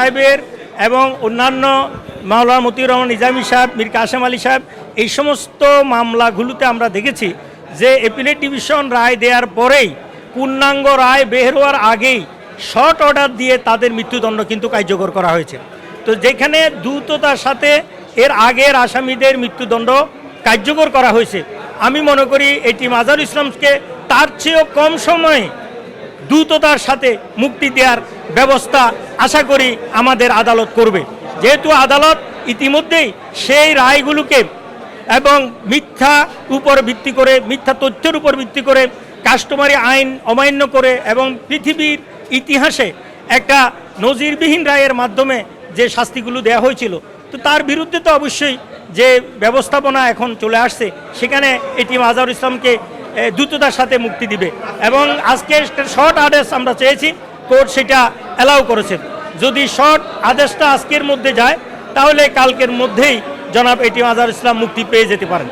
সাহেবের এবং অন্যান্য মাওলানা মতিউর রহমান নিজামী সাহেব, মীর কাসেম আলী সাহেব, এই সমস্ত মামলাগুলোতে আমরা দেখেছি যে অ্যাপিলেট ডিভিশন রায় দেওয়ার পরেই পূর্ণাঙ্গ রায় বের হওয়ার আগেই শর্ট অর্ডার দিয়ে তাদের মৃত্যুদণ্ড কিন্তু কার্যকর করা হয়েছে। তো যেখানে দ্রুততার সাথে এর আগের আসামিদের মৃত্যুদণ্ড কার্যকর করা হয়েছে, আমি মনে করি এটি মাজারুল ইসলামকে তার চেয়েও কম সময়ে দ্রুততার সাথে মুক্তি দেওয়ার ব্যবস্থা আশা করি আমাদের আদালত করবে। যেহেতু আদালত ইতিমধ্যেই সেই রায়গুলোকে এবং মিথ্যা তথ্যের উপর ভিত্তি করে কাস্টমারি আইন অমান্য করে এবং পৃথিবীর ইতিহাসে একটা নজিরবিহীন রায়ের মাধ্যমে যে শাস্তিগুলো দেওয়া হয়েছিল, তো তার বিরুদ্ধে তো অবশ্যই যে ব্যবস্থাপনা এখন চলে আসছে, সেখানে এটি মাজারুল ইসলামকে দ্রুততার সাথে মুক্তি দিবে। এবং আজকে শর্ট আদেশ আমরা চেয়েছি, কোর্ট সেটা অ্যালাউ করেছে। যদি শর্ট আদেশটা আজকের মধ্যে যায়, তাহলে কালকের মধ্যেই জনাব এটি মাজারুল ইসলাম মুক্তি পেয়ে যেতে পারেন।